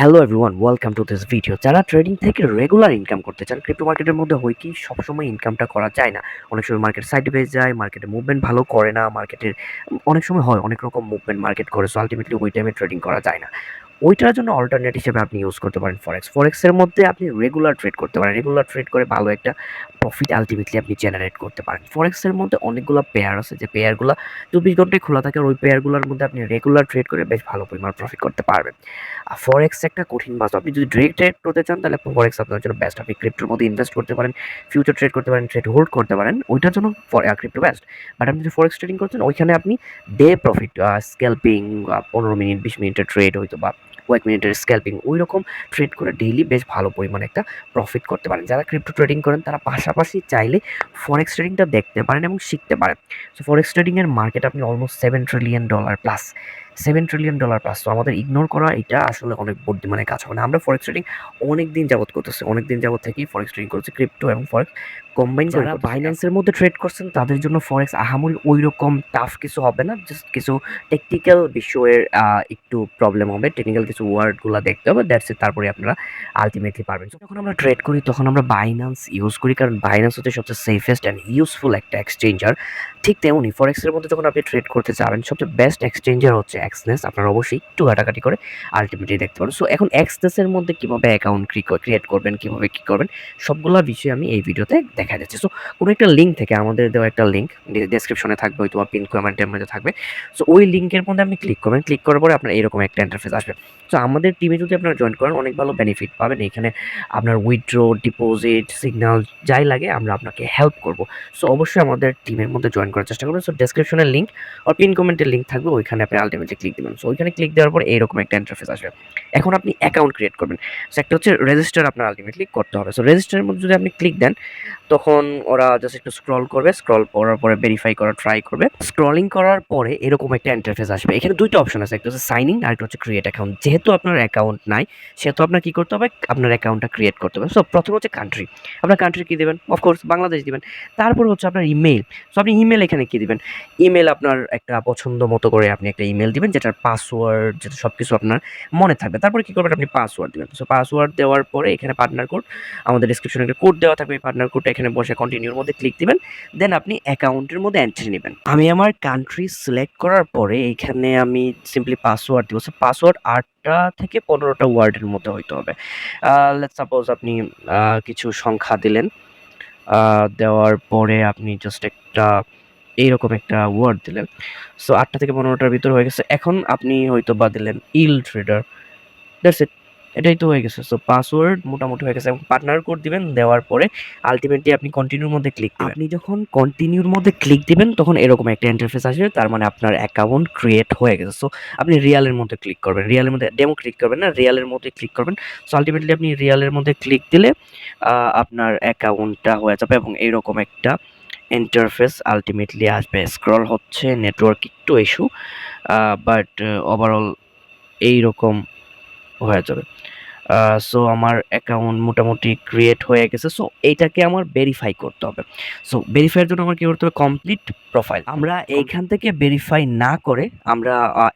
Hello everyone, welcome to this video. যারা trading থেকে regular income করতে চান, ক্রিপ্টো মার্কেটের মধ্যে হয় কি সবসময় ইনকামটা করা যায় না। অনেক সময় মার্কেট সাইডওয়েজ যায়, মার্কেটে মুভমেন্ট ভালো করে না, মার্কেটের অনেক সময় হয় অনেক রকম মুভমেন্ট মার্কেট করে। সো আল্টিমেটলি ওই টাইমে ট্রেডিং করা যায় না। ওইটার জন্য অল্টারনেট হিসেবে আপনি ইউজ করতে পারেন ফরেক্স। ফরেক্সের মধ্যে আপনি রেগুলার ট্রেড করতে পারেন। রেগুলার ট্রেড করে ভালো একটা প্রফিট আল্টিমেটলি আপনি জেনারেট করতে পারেন। ফরেক্সের মধ্যে অনেকগুলো পেয়ার আছে, যে পেয়ারগুলো 24 ঘন্টায় খোলা থাকে, আর ওই পেয়ারগুলোর মধ্যে আপনি রেগুলার ট্রেড করে বেশ ভালো পরিমাণ প্রফিট করতে পারবেন। ফরেক্স একটা কঠিন বাস্তব। আপনি যদি ডিরেক্ট ট্রেড করতে চান তাহলে ফরেক্স আপনার জন্য বেস্ট। আপনি ক্রিপ্টোর মধ্যে ইনভেস্ট করতে পারেন, ফিউচার ট্রেড করতে পারেন, ট্রেড হোল্ড করতে পারেন, ওইটার জন্য ক্রিপ্টো বেস্ট। বাট আপনি যদি ফরেক্স ট্রেডিং করছেন, ওইখানে আপনি ডে প্রফিট, স্ক্যাল্পিং, 15 মিনিট 20 মিনিটের ট্রেড হয়তো বা কয়েক মিনিটের স্ক্যাল্পিং, ওই রকম ট্রেড করে ডেইলি বেশ ভালো পরিমাণে একটা প্রফিট করতে পারেন। যারা ক্রিপ্টো ট্রেডিং করেন তারা পাশাপাশি চাইলে ফরেক্স ট্রেডিংটা দেখতে পারেন এবং শিখতে পারেন। সো ফরেক্স ট্রেডিং এর মার্কেট আপনি almost $7 trillion plus, $7 trillion plus. তো আমাদের ইগনোর করা এটা আসলে অনেক বুদ্ধিমানের কাজ হবে না। আমরা ফরেক্স ট্রেডিং অনেক দিন যাবত করতেছি, অনেক দিন যাবত থেকেই ফরেক্স ট্রেডিং করছি, ক্রিপ্টো এবং ফরেক্স কম্বাইন করে। যারা বাইন্যান্সের মধ্যে ট্রেড করছেন তাদের জন্য ফরেক্স আহামরি ওই রকম টাফ কিছু হবে না। জাস্ট কিছু টেকনিক্যাল বিষয়ের একটু প্রবলেম হবে, টেকনিক্যাল কিছু ওয়ার্ডগুলো দেখতে হবে, দ্যাটস ইট। তারপরে আপনারা আলটিমেটলি পারবেন। যখন আমরা ট্রেড করি তখন আমরা বাইন্যান্স ইউজ করি, কারণ বাইন্যান্স হচ্ছে সবচেয়ে সেফেস্ট অ্যান্ড ইউজফুল একটা এক্সচেঞ্জার। ঠিক তেমনি ফরেক্সের মধ্যে যখন আপনি ট্রেড করতে যাবেন, সবচেয়ে বেস্ট এক্সচেঞ্জার হচ্ছে এক্সনেস। আপনারা অবশ্যই একটু ঘাটাঘাটি করে আলটিমেটলি দেখতে পারেন। সো এখন এক্সনেসের মধ্যে কিভাবে অ্যাকাউন্ট ক্রিয়েট করবেন, কিভাবে কি করবেন, সবগুলা বিষয় আমি এই ভিডিওতে দেখা যাচ্ছে। সো কোনো একটা লিঙ্ক থেকে, আমাদের দেওয়া একটা লিঙ্ক ডেসক্রিপশনে থাকবে, হয়তো পিন কমেন্টের মধ্যে থাকবে। সো ওই লিঙ্কের মধ্যে আপনি ক্লিক করবেন, ক্লিক করার পরে আপনার এরকম একটা ইন্টারফেস আসবে। সো আমাদের টিমে যদি আপনারা জয়েন করেন অনেক ভালো বেনিফিট পাবেন। এখানে আপনার উইথড্র, ডিপোজিট, সিগন্যাল যাই লাগে আমরা আপনাকে হেল্প করব। সো অবশ্যই আমাদের টিমের মধ্যে জয়েন করার চেষ্টা করবেন। সো ডেসক্রিপশনের লিঙ্ক আর পিন কমেন্টের লিঙ্ক থাকবে, ওইখানে আপনি আলটিমেটলি ক্লিক দিবেন। সো ওইখানে ক্লিক দেওয়ার পর এরকম একটা ইন্টারফেস আসবে। এখন আপনি অ্যাকাউন্ট ক্রিয়েট করবেন। সো একটা হচ্ছে রেজিস্টার আপনার আলটিমেটলি করতে হবে। সো রেজিস্টারের মধ্যে যদি আপনি ক্লিক দেন, তখন ওরা জাস্ট একটু স্ক্রল করবে, স্ক্রল করার পরে ভেরিফাই করার ট্রাই করবে। স্ক্রলিং করার পরে এরকম একটা ইন্টারফেস আসবে। এখানে দুইটা অপশন আছে, একটা হচ্ছে সাইন ইন আর একটা হচ্ছে ক্রিয়েট অ্যাকাউন্ট। যেহেতু আপনার অ্যাকাউন্ট নাই, সেহেতু আপনার কি করতে হবে, আপনার অ্যাকাউন্টটা ক্রিয়েট করতে হবে। সো প্রথম হচ্ছে কান্ট্রি, আপনার কান্ট্রি কি দেবেন, অফকোর্স বাংলাদেশ দিবেন। তারপর হচ্ছে আপনার ইমেল। সো আপনি ইমেল এখানে কি দিবেন, ইমেল আপনার একটা পছন্দ মতো করে আপনি একটা ইমেল দিবেন, যেটার পাসওয়ার্ড, যেটা সবকিছু আপনার মনে থাকবে। তারপরে কি করবেন, আপনি পাসওয়ার্ড দিবেন। সো পাসওয়ার্ড দেওয়ার পরে এখানে পার্টনার কোড, আমাদের ডেসক্রিপশনে একটা কোড দেওয়া থাকবে, এই পার্টনার কোডটা এখানে বসে কন্টিনিউর মধ্যে ক্লিক দিবেন। দেন আপনি অ্যাকাউন্টের মধ্যে এন্ট্রি নেবেন। আমি আমার কান্ট্রি সিলেক্ট করার পরে এখানে আমি সিম্পলি পাসওয়ার্ড দিব। সো পাসওয়ার্ড 8টা থেকে 15টা ওয়ার্ডের মধ্যে হইতে হবে। লেটস সাপোজ আপনি কিছু সংখ্যা দিলেন, দেওয়ার পরে আপনি জাস্ট একটা এইরকম একটা ওয়ার্ড দিলেন। সো 8টা থেকে 15টার ভিতর হয়ে গেছে। এখন আপনি হয়তো বা দিলেন ইল ট্রেডার, দ্যাটস ইট। এটাই তো হয়ে গেছে। সো পাসওয়ার্ড মোটামুটি হয়ে গেছে এবং পার্টনার কোড দিবেন। দেওয়ার পরে আল্টিমেটলি আপনি কন্টিনিউর মধ্যে ক্লিক দিবেন। আপনি যখন কন্টিনিউর মধ্যে ক্লিক দিবেন তখন এরকম একটা ইন্টারফেস আসবে, তার মানে আপনার অ্যাকাউন্ট ক্রিয়েট হয়ে গেছে। সো আপনি রিয়ালের মধ্যে ক্লিক করবেন, রিয়ালের মধ্যে ডেমো ক্লিক করবেন না, রিয়ালের মধ্যে ক্লিক করবেন। সো আল্টিমেটলি আপনি রিয়ালের মধ্যে ক্লিক দিলে আপনার অ্যাকাউন্টটা হয়ে যাবে এবং এইরকম একটা ইন্টারফেস আল্টিমেটলি আসবে। স্ক্রল হচ্ছে, নেটওয়ার্ক একটু ইস্যু, বাট ওভারঅল এইরকম হয়ে যাবে। সো আমার অ্যাকাউন্ট মোটামুটি ক্রিয়েট হয়ে গেছে। সো এইটাকে আমার ভেরিফাই করতে হবে। সো ভেরিফাইয়ের জন্য আমার কি করতে হবে, কমপ্লিট প্রোফাইল। আমরা এইখান থেকে ভেরিফাই না করে আমরা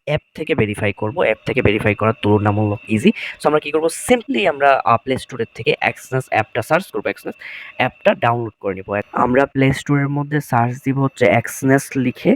অ্যাপ থেকে ভেরিফাই করব। অ্যাপ থেকে ভেরিফাই করা তুলনামূলক ইজি। সো আমরা কি করব, সিম্পলি আমরা প্লে স্টোরের থেকে এক্সনেস অ্যাপটা সার্চ করব, এক্সনেস অ্যাপটা ডাউনলোড করে নিব। আমরা প্লে স্টোরের মধ্যে সার্চ দিব হচ্ছে এক্সনেস লিখে।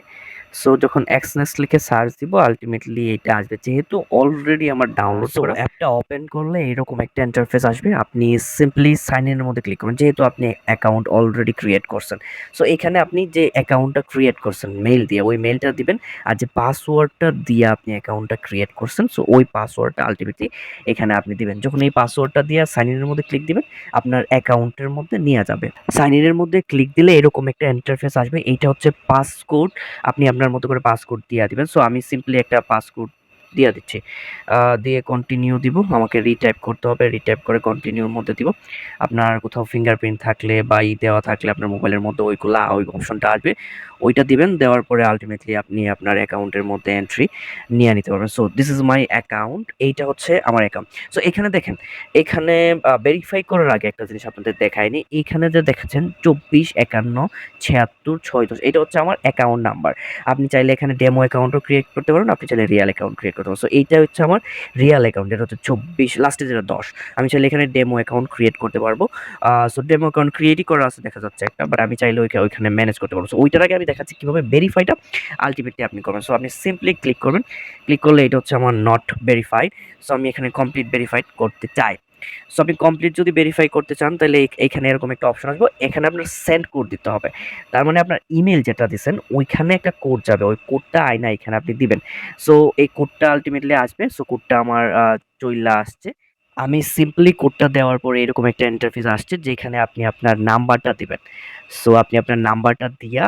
সো যখন এক্সনেস লিখে সার্চ দিব আল্টিমেটলি এটা আসবে, যেহেতু অলরেডি আমার ডাউনলোড করা। অ্যাপটা ওপেন করলে এরকম একটা ইন্টারফেস আসবে। আপনি সিম্পলি সাইন ইনের মধ্যে ক্লিক করবেন, যেহেতু আপনি অ্যাকাউন্ট অলরেডি ক্রিয়েট করছেন। সো এখানে আপনি যে অ্যাকাউন্টটা ক্রিয়েট করছেন মেইল দিয়ে, ওই মেইলটা দিবেন। আর যে পাসওয়ার্ডটা দিয়ে আপনি অ্যাকাউন্টটা ক্রিয়েট করছেন, সো ওই পাসওয়ার্ডটা আলটিমেটলি এখানে আপনি দিবেন। যখন এই পাসওয়ার্ডটা দিয়ে সাইন ইনের মধ্যে ক্লিক দিবেন, আপনার অ্যাকাউন্টের মধ্যে নিয়ে যাবে। সাইন ইনের মধ্যে ক্লিক দিলে এরকম একটা ইন্টারফেস আসবে। এইটা হচ্ছে পাসকোড, আপনি আপনার মতো করে পাসকোড দিয়ে দিবেন। সো আমি সিম্পলি একটা পাসকোড দিয়ে দিচ্ছি, দিয়ে কন্টিনিউ দিব। আমাকে রিটাইপ করতে হবে, রিটাইপ করে কন্টিনিউর মধ্যে দিব। আপনার কোথাও ফিঙ্গারপ্রিন্ট থাকলে বা দেওয়া থাকলে আপনার মোবাইলের মধ্যে ওই অপশনটা আসবে, ওইটা দিবেন। দেওয়ার পরে আলটিমেটলি আপনি আপনার অ্যাকাউন্টের মধ্যে এন্ট্রি নিয়ে নিতে পারবেন। So this is my account, এইটা হচ্ছে আমার অ্যাকাউন্ট। সো এখানে দেখেন, এখানে ভেরিফাই করার আগে একটা জিনিস আপনাদের দেখায়নি। এখানে যে দেখাচ্ছেন 2451766210, এটা হচ্ছে আমার অ্যাকাউন্ট নাম্বার। আপনি চাইলে এখানে ডেমো অ্যাকাউন্টও ক্রিয়েট করতে পারেন, আপনি চাইলে রিয়েল অ্যাকাউন্ট ক্রিয়েট করতে করতে পারবো। সো এইটা হচ্ছে আমার রিয়াল অ্যাকাউন্ট, যেটা হচ্ছে 24 লাস্টে যেটা 10। আমি চাইলে এখানে ডেমো অ্যাকাউন্ট ক্রিয়েট করতে পারবো। সো ডেমো অ্যাকাউন্ট ক্রিয়েটই করা আছে দেখা যাচ্ছে একটা, বাট আমি চাইলে ওইখানে ম্যানেজ করতে পারবো। সো ওইটার আগে আমি দেখাচ্ছি কিভাবে ভেরিফাইটা আলটিমেটলি আপনি করবেন। সো আপনি সিম্পলি ক্লিক করবেন, ক্লিক করলে এটা হচ্ছে আমার নট ভেরিফাইড। সো আমি এখানে কমপ্লিট ভেরিফাইড করতে চাই। সো আপনি কমপ্লিট যদি ভেরিফাই করতে চান তাহলে এইখানে এরকম একটা অপশন আসবে, এখানে আপনার সেন্ড কোড দিতে হবে। তার মানে আপনার ইমেল যেটা দিচ্ছেন ওইখানে একটা কোড যাবে, ওই কোডটা আয়না এখানে আপনি দিবেন। সো এই কোডটা আলটিমেটলি আসবে। সো কোডটা আমার চইলা আসছে। আমি সিম্পলি কোডটা দেওয়ার পরে এরকম একটা ইন্টারফেস আসছে যেখানে আপনি আপনার নাম্বারটা দিবেন। সো আপনি আপনার নাম্বারটা দিয়া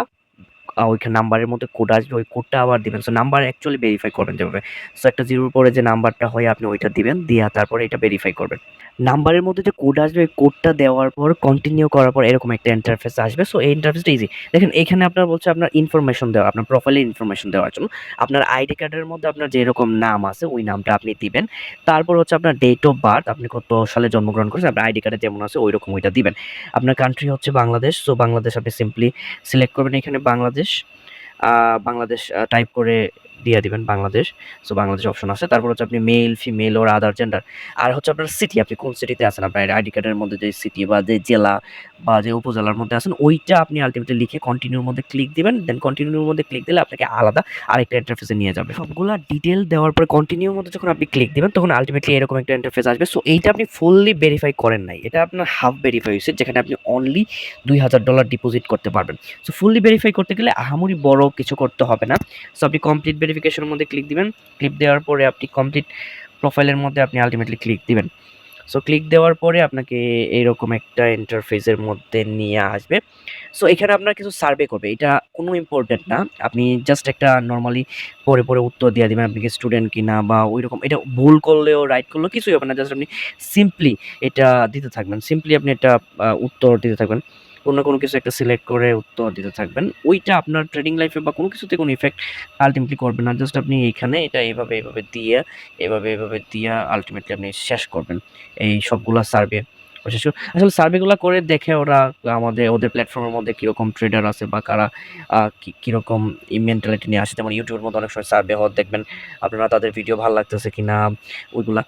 ওইখানে নাম্বারের মধ্যে কোড আসবে, ওই কোডটা আবার দিবেন। সো নাম্বার অ্যাকচুয়ালি ভেরিফাই করবেন যেভাবে। সো একটা 0 এর পরে যে নাম্বারটা হয় আপনি ওইটা দিবেন, দিয়া তারপরে এটা ভেরিফাই করবেন। নাম্বারের মধ্যে যে কোড আসবে ওই কোডটা দেওয়ার পর কন্টিনিউ করার পর এরকম একটা ইন্টারফেস আসবে। সো এই ইন্টারফেসটা ইজি। দেখেন এখানে আপনার বলছে আপনার ইনফরমেশন দেওয়া, আপনার প্রোফাইলের ইনফরমেশন দেওয়ার জন্য। আপনার আইডি কার্ডের মধ্যে আপনার যেরকম নাম আছে ওই নামটা আপনি দিবেন। তারপর হচ্ছে আপনার ডেট অফ বার্থ, আপনি কত সালে জন্মগ্রহণ করেছেন, আপনার আইডি কার্ডে যেমন আছে ওইরকম ওইটা দিবেন। আপনার কান্ট্রি হচ্ছে বাংলাদেশ। সো বাংলাদেশ আপনি সিম্পলি সিলেক্ট করবেন এখানে বাংলাদেশ। বাংলাদেশ টাইপ করে দিয়ে দিবেন বাংলাদেশ। সো বাংলাদেশ অপশন আছে। তারপর হচ্ছে আপনি মেল, ফিমেল ওর আদার জেন্ডার। আর হচ্ছে আপনার সিটি, আপনি কোন সিটিতে আছেন, আপনার আইডি কার্ডের মধ্যে যে সিটি বা যে জেলা বা যে উপজেলার মধ্যে আছেন ওইটা আপনি আলটিমেটলি লিখে কন্টিনিউর মধ্যে ক্লিক দিবেন। দেন কন্টিনিউর মধ্যে ক্লিক দিলে আপনাকে আলাদা আরেকটা ইন্টারফেসে নিয়ে যাবে। সবগুলা ডিটেল দেওয়ার পরে কন্টিনিউর মধ্যে যখন আপনি ক্লিক দিবেন তখন আলটিমেটলি এরকম একটা ইন্টারফেস আসবে। সো এইটা আপনি ফুললি ভেরিফাই করেন নাই, এটা আপনার হাফ ভেরিফাই হয়েছে, যেখানে আপনি অনলি $2000 ডিপোজিট করতে পারবেন। সো ফুললি ভেরিফাই করতে গেলে আহামরি বড় কিছু করতে হবে না। সো আপনি কমপ্লিট ভেরিফিকেশনের মধ্যে ক্লিক দিবেন। ক্লিক দেওয়ার পরে আপনি কমপ্লিট প্রোফাইলের মধ্যে আপনি আলটিমেটলি ক্লিক দিবেন। সো ক্লিক দেওয়ার পরে আপনাকে এইরকম একটা ইন্টারফেসের মধ্যে নিয়ে আসবে। সো এখানে আপনার কিছু সার্ভে করবে, এটা কোনো ইম্পর্টেন্ট না। আপনি জাস্ট একটা নর্মালি পরে উত্তর দিয়ে দিবেন আপনি কি স্টুডেন্ট কিনা বা ওইরকম। এটা ভুল করলেও রাইট করলেও কিছুই হবে না, জাস্ট আপনি সিম্পলি এটা দিতে থাকবেন। সিম্পলি আপনি একটা উত্তর দিতে থাকবেন, কোনো না কোনো কিছু একটা সিলেক্ট করে উত্তর দিতে থাকবেন। ওইটা আপনার ট্রেডিং লাইফে বা কোনো কিছুতে কোনো ইফেক্ট আলটিমেটলি করবে না। জাস্ট আপনি এইখানে এটা এভাবে দিয়ে আলটিমেটলি আপনি শেষ করবেন এই সবগুলা সার্ভে। আসলে সার্ভেগুলা করে দেখে ওরা ওদের প্ল্যাটফর্মের মধ্যে কিরকম ট্রেডার আছে বা কারা কিরকম মেন্টালিটি নিয়ে আসে। যেমন ইউটিউবের মধ্যে অনেক সময় সার্ভে হওয়ার দেখবেন আপনারা তাদের ভিডিও ভালো লাগতেছে কিনা ওইগুলা।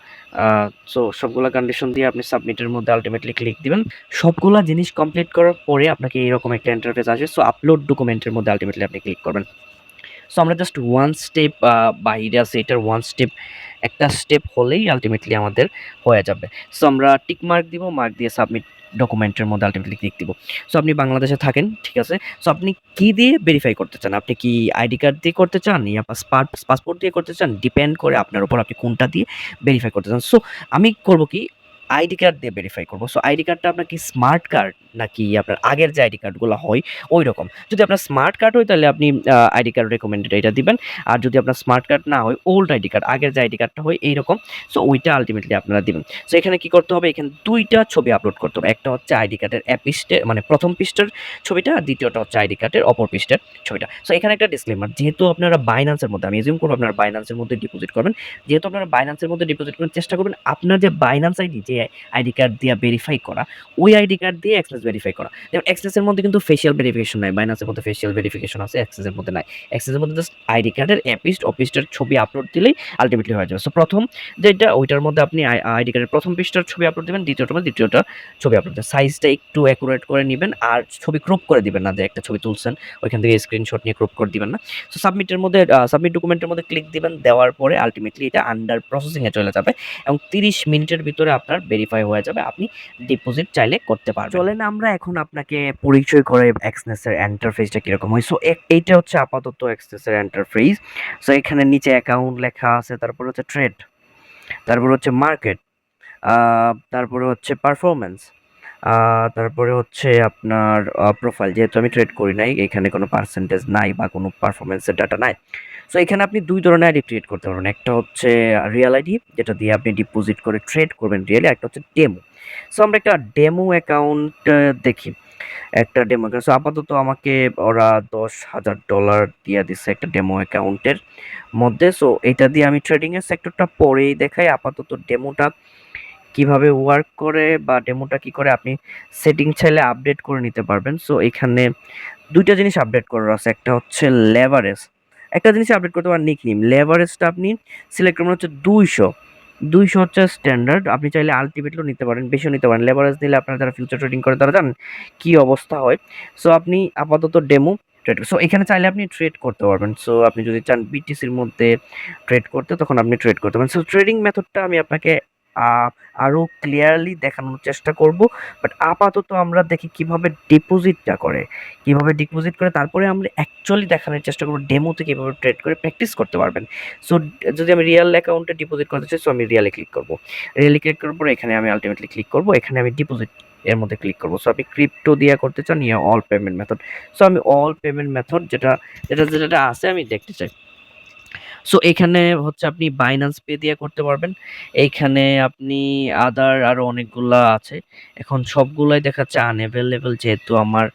সো সবগুলা কন্ডিশন দিয়ে আপনি সাবমিটের মধ্যে আলটিমেটলি ক্লিক দিবেন। সবগুলা জিনিস কমপ্লিট করার পরে আপনাকে এরকম একটা ইন্টারফেস আসবে। সো আপলোড ডকুমেন্টের মধ্যে আলটিমেটলি আপনি ক্লিক করবেন। সো আমরা জাস্ট ওয়ান স্টেপ বাইরে আছি, এটার ওয়ান স্টেপ একটা স্টেপ হলেই আলটিমেটলি আমাদের হয়ে যাবে। সো আমরা টিক মার্ক দিব, মার্ক দিয়ে সাবমিট ডকুমেন্টের মধ্যে আলটিমেটলি ক্লিক দিব। সো আপনি বাংলাদেশে থাকেন, ঠিক আছে। সো আপনি কি দিয়ে ভেরিফাই করতে চান, আপনি কি আইডি কার্ড দিয়ে করতে চান ইয়া পাসপোর্ট দিয়ে করতে চান, ডিপেন্ড করে আপনার উপর আপনি কোনটা দিয়ে ভেরিফাই করতে চান। সো আমি করব কি আইডি কার্ড দিয়ে ভেরিফাই করব। সো আইডি কার্ডটা আপনার কি স্মার্ট কার্ড নাকি আপনার আগের যে আইডি কার্ডগুলো হয় ওই রকম। যদি আপনার স্মার্ট কার্ড হয় তাহলে আপনি আইডি কার্ড রেকমেন্ডেড এটা দিবেন। আর যদি আপনার স্মার্ট কার্ড না হয় ওল্ড আইডি কার্ড, আগের যে আইডি কার্ডটা হয় এইরকম, সো ওইটা আলটিমেটলি আপনারা দিবেন। সো এখানে কি করতে হবে, এখানে দুইটা ছবি আপলোড করতে হবে। একটা হচ্ছে আইডি কার্ডের পৃষ্ঠে মানে প্রথম পৃষ্ঠার ছবিটা, আর দ্বিতীয়টা হচ্ছে আইডি কার্ডের অপর পৃষ্ঠার ছবিটা। সো এখানে একটা ডিসক্লেমার, যেহেতু আপনারা বাইন্যান্সের মধ্যে, আমি এজিউম করব আপনারা বাইন্যান্সের মধ্যে ডিপোজিট করবেন, যেহেতু আপনারা বাইন্যান্সের মধ্যে ডিপোজিট করার চেষ্টা করবেন আপনার যে বাইন্যান্স আইডি, যে আইডি কার্ড দিয়ে ভেরিফাই করা, ওই আইডি কার্ড দিয়ে এক্সেস ভেরিফাই করা। যেমন এক্সেসের মধ্যে কিন্তু ফেশিয়াল ভেরিফিকেশন নাই, বাইন্যান্সের মধ্যে ফেশিয়াল ভেরিফিকেশন আছে, এক্সেসের মধ্যে নাই। এক্সেসের মধ্যে জাস্ট আইডি কার্ডের পৃষ্ঠার ছবি আপলোড দিলেই আলটিমেটলি হয়ে যাবে। সো প্রথম যেটা ওইটার মধ্যে আপনি আইডি কার্ডের প্রথম পৃষ্ঠার ছবি আপলোড দিবেন, দ্বিতীয়টা ছবি আপলোড দেবেন। সাইজটা একটু অ্যাকুরেট করে নেবেন, আর ছবি ক্রপ করে দিবেন না, যে একটা ছবি তুলছেন ওইখান থেকে স্ক্রিনশট নিয়ে ক্রপ করে দিবেন না। সো সাবমিটের মধ্যে সাবমিট ডকুমেন্টের মধ্যে ক্লিক দিবেন, দেওয়ার পরে আলটিমেটলি এটা আন্ডার প্রসেসিং এ চলে যাবে এবং 30 মিনিটের ভিতরে আপনার ভেরিফাই হয়ে যাবে, আপনি ডিপোজিট চাইলে করতে পারবেন। চলেন আমরা এখন আপনাকে পরিচয় করে এক্সনেস এর ইন্টারফেসটা কিরকম হয়। সো এইটা হচ্ছে আপাতত এক্সনেস এর ইন্টারফেস। সো এখানে নিচে অ্যাকাউন্ট লেখা আছে, তারপর হচ্ছে ট্রেড, তারপর হচ্ছে মার্কেট, তারপরে হচ্ছে পারফরম্যান্স, তারপরে হচ্ছে আপনার প্রোফাইল। যেহেতু আমি ট্রেড করি নাই এখানে কোনো পার্সেন্টেজ নাই বা কোনো পারফরমেন্সের ডাটা নাই। সো এখানে আপনি দুই ধরনের আইডি ক্রিয়েট করতে পারবেন, একটা হচ্ছে রিয়েল আইডি যেটা দিয়ে আপনি ডিপোজিট করে ট্রেড করবেন রিয়েলি, একটা হচ্ছে ডেমো। সো আমরা একটা ডেমো অ্যাকাউন্ট দেখি, একটা ডেমো অ্যাকাউন্ট। সো আপাতত আমাকে ওরা $10,000 দিয়ে দিচ্ছে একটা ডেমো অ্যাকাউন্টের মধ্যে। সো এটা দিয়ে আমি ট্রেডিং এর সেক্টরটা পরেই দেখাই, আপাতত ডেমোটা কিভাবে ওয়ার্ক করে বা ডেমোটা কি করে আপনি সেটিং চাইলে আপডেট করে নিতে পারবেন। সো এখানে দুইটা জিনিস আপডেট করার আছে, একটা হচ্ছে লেভারেজ, একটা জিনিস আপডেট করতে পারেন নিকনেম। লেভারেজটা আপনি সিলেক্ট করবেন হচ্ছে 200, 200 হচ্ছে স্ট্যান্ডার্ড। আপনি চাইলে আল্টিমেটলিও নিতে পারেন, বেশিও নিতে পারেন। লেভারেজ নিলে আপনারা যারা ফিউচার ট্রেডিং করে তারা জানেন কি অবস্থা হয়। সো আপনি আপাতত ডেমো ট্রেড, সো এখানে চাইলে আপনি ট্রেড করতে পারবেন। সো আপনি যদি চান বিটিসির মধ্যে ট্রেড করতে, তখন আপনি ট্রেড করতে পারেন। সো ট্রেডিং মেথডটা আমি আপনাকে আরো ক্লিয়ারলি দেখানোর চেষ্টা করব। বাট আপাতত আমরা দেখি কিভাবে ডিপোজিটটা করে, কিভাবে ডিপোজিট করে, তারপরে আমরা অ্যাকচুয়ালি দেখানোর চেষ্টা করবো ডেমোতে কিভাবে ট্রেড করে প্র্যাকটিস করতে পারবেন। সো যদি আমি রিয়েল অ্যাকাউন্টে ডিপোজিট করতে চাই, সো আমি রিয়েলে ক্লিক করব। রিয়েলে ক্লিক করার পরে এখানে আমি আলটিমেটলি ক্লিক করব, এখানে আমি ডিপোজিট এর মধ্যে ক্লিক করব। সো আপনি ক্রিপ্টো দিয়ে করতে চান ইয়া অল পেমেন্ট মেথড। সো আমি অল পেমেন্ট মেথড যেটা যেটা যেটা আছে আমি দেখতে চাই। সো এখানে হচ্ছে আপনি বাইন্যান্স পে দিয়ে করতে পারবেন। এইখানে আপনি আদার আরো অনেকগুলা আছে। এখন সবগুলাই দেখাচ্ছে আনএভেলেবল, যেহেতু আমার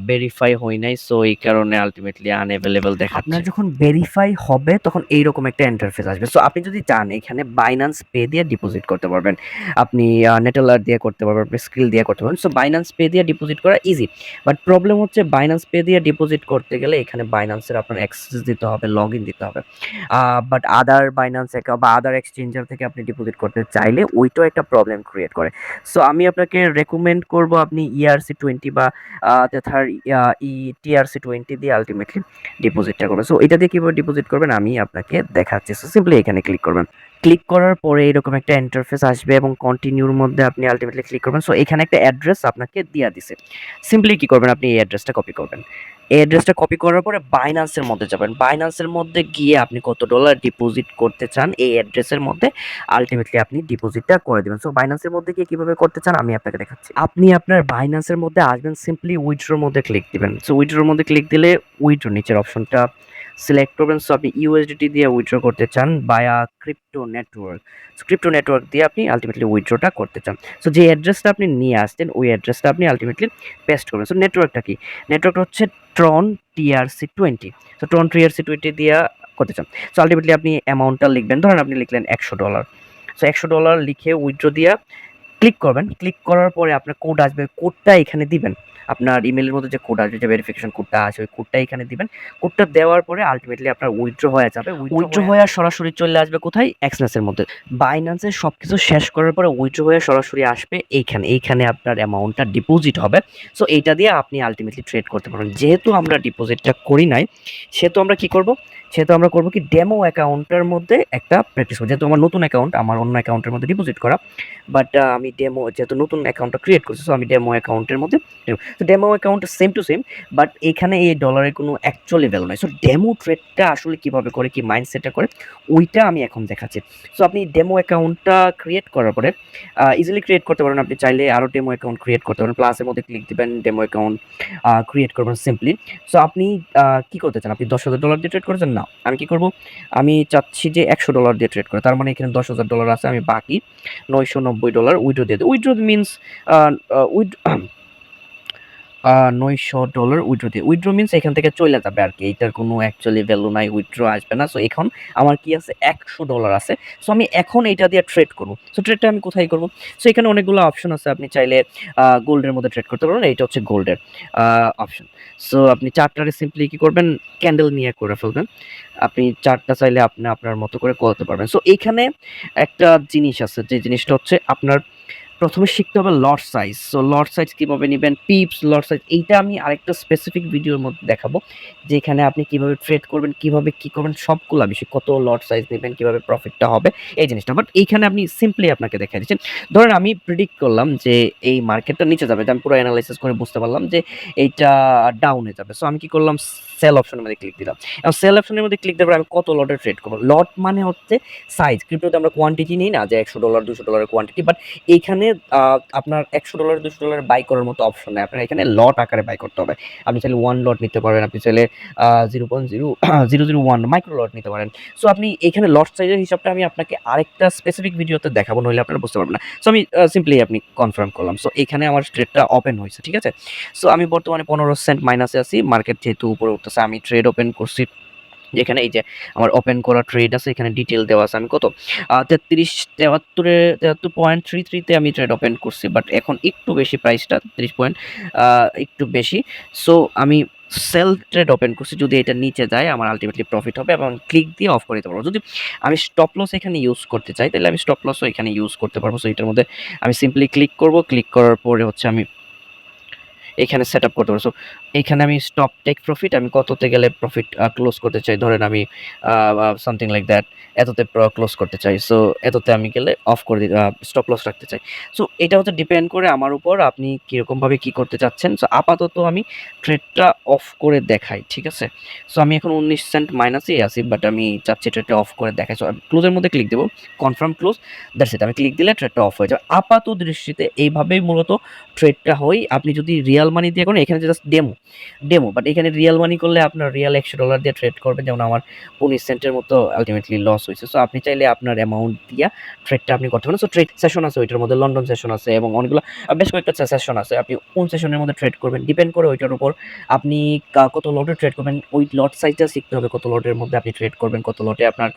ভেরিফাই হয় নাই, সো এই কারণে আলটিমেটলি আনএভেলেবল দেখাচ্ছে। আপনার যখন ভেরিফাই হবে তখন এইরকম একটা ইন্টারফেস আসবে। সো আপনি যদি চান এখানে বাইন্যান্স পে দিয়ে ডিপোজিট করতে পারবেন, আপনি নেটেলার দিয়ে করতে পারবেন, আপনি স্কিল দিয়ে করতে পারবেন। সো বাইন্যান্স পে দিয়ে ডিপোজিট করা ইজি। বাট প্রবলেম হচ্ছে বাইন্যান্স পে দিয়ে ডিপোজিট করতে গেলে এখানে বাইন্যান্সের আপনার অ্যাক্সেস দিতে হবে, লগইন দিতে হবে। বাট আদার বাইন্যান্স বা আদার এক্সচেঞ্জার থেকে আপনি ডিপোজিট করতে চাইলে ওইটাও একটা প্রবলেম ক্রিয়েট করে। সো আমি আপনাকে রেকমেন্ড করব আপনি ERC20 বা তেথার TRC20 দিয়ে আলটিমেটলি ডিপোজিটটা করবেন। সো এটা দিয়ে কিভাবে ডিপোজিট করবেন আমি আপনাকে দেখাচ্ছি। সো সিম্পলি এখানে ক্লিক করবেন। ক্লিক করার পরে এরকম একটা ইন্টারফেস আসবে এবং কন্টিনিউর মধ্যে আপনি আলটিমেটলি ক্লিক করবেন। সো এখানে একটা অ্যাড্রেস আপনাকে দিয়া দিছে। সিম্পলি কি করবেন, আপনি এই অ্যাড্রেসটা কপি করবেন। এই অ্যাড্রেসটা কপি করার পরে বাইন্যান্সের মধ্যে যাবেন। বাইন্যান্সের মধ্যে গিয়ে আপনি কত ডলার ডিপোজিট করতে চান এই অ্যাড্রেসের মধ্যে আলটিমেটলি আপনি ডিপোজিটটা করে দিবেন। সো বাইন্যান্সের মধ্যে গিয়ে কিভাবে করতে চান আমি আপনাকে দেখাচ্ছি। আপনি আপনার বাইন্যান্সের মধ্যে আসবেন, সিম্পলি উইথড্রোর মধ্যে ক্লিক দিবেন। সো উইথড্রোর মধ্যে ক্লিক দিলে উইথড্রো নিচের অপশনটা সিলেক্ট করবেন। সো আপনি ইউএসডিটি দিয়ে উইথড্র করতে চান বায়া crypto network. So crypto network দিয়ে আপনি আলটিমেটলি উইথড্রটা করতে চান। সো যে অ্যাড্রেসটা আপনি নিয়ে আসছেন ওই অ্যাড্রেসটা আপনি আলটিমেটলি পেস্ট করবেন। সো নেটওয়ার্কটা কি? নেটওয়ার্কটা হচ্ছে ট্রন TRC20। সো ট্রন TRC20 দিয়ে করতে চান। সো আলটিমেটলি আপনি অ্যামাউন্টটা লিখবেন, ধরেন আপনি লিখলেন $100। সো $100 লিখে উইথড্র দিয়া ক্লিক করবেন। ক্লিক করার পরে আপনার কোড আসবে, কোডটা এখানে দিবেন। আপনার ইমেইলের মধ্যে যে কোড আসবে, যে ভেরিফিকেশন কোডটা আছে ওই কোডটা এখানে দিবেন। কোডটা দেওয়ার পরে আলটিমেটলি আপনার উইথড্র হয়ে যাবে। উইথড্র হয়ে সরাসরি চলে আসবে কোথায়? এক্সনেসের মধ্যে। বাইন্যান্সের সবকিছু শেষ করার পরে উইথড্র হয়ে সরাসরি আসবে এইখানে। এইখানে আপনার অ্যামাউন্টটা ডিপোজিট হবে। সো এইটা দিয়ে আপনি আলটিমেটলি ট্রেড করতে পারবেন। যেহেতু আমরা ডিপোজিটটা করি নাই, সেহেতু আমরা কি করব? সেহেতু আমরা করব কি, ডেমো অ্যাকাউন্টের মধ্যে একটা প্র্যাকটিস করব। যেহেতু আমার নতুন অ্যাকাউন্ট, আমার অন্য অ্যাকাউন্টের মধ্যে ডিপোজিট করা, বাট আমি ডেমো যেহেতু নতুন অ্যাকাউন্টটা ক্রিয়েট করছি, সো আমি ডেমো অ্যাকাউন্টের মধ্যে তো demo account same to same, but এখানে এই ডলারের কোনো অ্যাকচুয়ালি ভ্যালু নাই। সো ডেমো ট্রেডটা আসলে কিভাবে করে, কি মাইন্ডসেটটা করে, ওইটা আমি এখন দেখাচ্ছি। সো আপনি ডেমো অ্যাকাউন্টটা ক্রিয়েট করার পরে ইজিলি ক্রিয়েট করতে পারেন। আপনি চাইলে আরও ডেমো অ্যাকাউন্ট ক্রিয়েট করতে পারেন। প্লাসের মধ্যে ক্লিক দিবেন, ডেমো অ্যাকাউন্ট ক্রিয়েট করবেন সিম্পলি। সো আপনি কি করতে চান? আপনি $10,000 দিয়ে ট্রেড করেছেন? না, আমি কি করব, আমি চাচ্ছি যে $100 দিয়ে ট্রেড করে। তার মানে এখানে $10,000 আছে, আমি বাকি $990 উইথড্র দিয়ে দেব। উইথড্র মিনস উইথ $900 উইথড্র দিয়ে, উইথড্র মিনস এখান থেকে চলে যাবে আর কি। এইটার কোনো অ্যাকচুয়ালি ভ্যালু নাই, উইথড্র আসবে না। সো এখন আমার কি আছে, $100 আছে। সো আমি এখন এইটা দিয়ে ট্রেড করব। সো ট্রেডটা আমি কোথায় করব? সো এখানে অনেকগুলো অপশন আছে। আপনি চাইলে গোল্ডের মধ্যে ট্রেড করতে পারবেন। এইটা হচ্ছে গোল্ডের অপশন। সো আপনি চার্টটারে সিম্পলি কি করবেন, ক্যান্ডেল নিয়ে করে ফেলবেন। আপনি চার্টটা চাইলে আপনি আপনার মতো করে করতে পারবেন। সো এইখানে একটা জিনিস আছে, যে জিনিসটা হচ্ছে আপনার প্রথমে শিখতে হবে লট সাইজ। সো লট সাইজ কিভাবে নেবেন, পিপস লট সাইজ, এইটা আমি আরেকটা স্পেসিফিক ভিডিওর মধ্যে দেখাবো, যেখানে আপনি কিভাবে ট্রেড করবেন, কিভাবে কি করবেন, সবগুলা বিষয়, কত লট সাইজ নেবেন, কিভাবে প্রফিটটা হবে, এই জিনিসটা। বাট এইখানে আপনি সিম্পলি আপনাকে দেখাই দিচ্ছেন। ধরেন আমি প্রিডিক্ট করলাম যে এই মার্কেটটা নিচে যাবে, আমি পুরো অ্যানালাইসিস করে বুঝতে পারলাম যে এইটা ডাউনে যাবে। সো আমি কি করলাম, সেল অপশনের মধ্যে ক্লিক দিলাম। এবং সেল অপশনের মধ্যে ক্লিক দেওয়ার পর আমি কত লটে ট্রেড করবো। লট মানে হচ্ছে সাইজ। ক্রিপ্টোতে আমরা কোয়ান্টিটি নিই না, যে $100 $200 কোয়ান্টিটি, বাট এইখানে আপনার $100 $200 বাই করার মতো অপশন নেই। আপনার এখানে লট আকারে বাই করতে হবে। আপনি চাইলে 1 লট নিতে পারেন, আপনি চাইলে 0.001 মাইক্রো লট নিতে পারেন। সো আপনি এখানে লট সাইজের হিসাবটা আমি আপনাকে আরেকটা স্পেসিফিক ভিডিওতে দেখাবো, নইলে আপনারা বুঝতে পারবেন না। সো আমি সিম্পলি আপনি কনফার্ম করলাম। সো এখানে আমার ট্রেডটা ওপেন হয়েছে, ঠিক আছে। সো আমি বর্তমানে 15 সেন্ট মাইনাসে আছি। মার্কেট যেহেতু উপরে উঠতেছে, আমি ট্রেড ওপেন করছি। যেখানে এই যে আমার ওপেন করা ট্রেড আছে, এখানে ডিটেল দেওয়া আছে। আমি কত 73.33 আমি ট্রেড ওপেন করছি, বাট এখন একটু বেশি প্রাইসটা 30 পয়েন্ট একটু বেশি। সো আমি সেল ট্রেড ওপেন করছি, যদি এটা নিচে যায় আমার আলটিমেটলি প্রফিট হবে এবং ক্লিক দিয়ে অফ করে দিতে পারবো। যদি আমি স্টপ লস এখানে ইউজ করতে চাই তাহলে আমি স্টপ লসও এখানে ইউজ করতে পারবো। সো এটার মধ্যে আমি সিম্পলি ক্লিক করব, ক্লিক করার পরে হচ্ছে আমি এখানে সেট আপ করতে পারবো। সো এখানে আমি স্টপ টেক প্রফিট, আমি কততে গেলে প্রফিট ক্লোজ করতে চাই, ধরেন আমি সামথিং লাইক দ্যাট এততে ক্লোজ করতে চাই। সো এততে আমি গেলে অফ করে দিই, স্টপ লস রাখতে চাই। সো এটা হচ্ছে ডিপেন্ড করে আমার উপর আপনি কীরকমভাবে কী করতে চাচ্ছেন। সো আপাতত আমি ট্রেডটা অফ করে দেখাই, ঠিক আছে? সো আমি এখন 19 সেন্ট মাইনাসেই আছি, বাট আমি চাচ্ছি ট্রেডটা অফ করে দেখাই। সো ক্লোজের মধ্যে ক্লিক দেবো, কনফার্ম ক্লোজ, দ্যাটস ইট। আমি ক্লিক দিলে ট্রেডটা অফ হয়ে যাবে। আপাত দৃষ্টিতে এইভাবেই মূলত ট্রেডটা হয়। আপনি যদি রিয়াল মানি দিয়ে করেন, এখানে জাস্ট ডেমো, বাট এখানে রিয়াল মানি করলে আপনার রিয়াল $100 দিয়ে ট্রেড করবেন, যেমন আমার 19 সেন্টের মতো আলটিমেটলি লস হয়েছে। সো আপনি চাইলে আপনার অ্যামাউন্ট দিয়া ট্রেডটা আপনি করতে পারেন। সো ট্রেড সেশন আছে, ওইটার মধ্যে লন্ডন সেশন আছে এবং অনেকগুলো বেশ কয়েকটা সেশন আছে। আপনি কোন সেশনের মধ্যে ট্রেড করবেন ডিপেন্ড করে ওইটার উপর আপনি কত লটে ট্রেড করবেন। ওই লট সাইজটা শিখতে হবে, কত লটের মধ্যে আপনি ট্রেড করবেন, কত লটে আপনার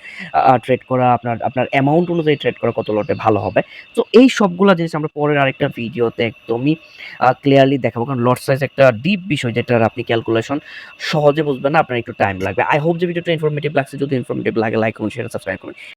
ট্রেড করা, আপনার অ্যামাউন্ট অনুযায়ী ট্রেড করা কত লটে ভালো হবে। তো এই সবগুলা জিনিস আমরা পরের আরেকটা ভিডিওতে একদমই ক্লিয়ারলি দেখাবো, কারণ লট সাইজ একটা ডিপ বিষয় যেটার আপনি ক্যালকুলেশন সহজে বুঝবেন না, আপনার একটু টাইম লাগবে। আই হোপ যে ভিডিওটা ইনফরমেটিভ লাগছে। যদি ইনফরমেটিভ লাগে লাইক করুন, শেয়ার, সাবস্ক্রাইব করুন।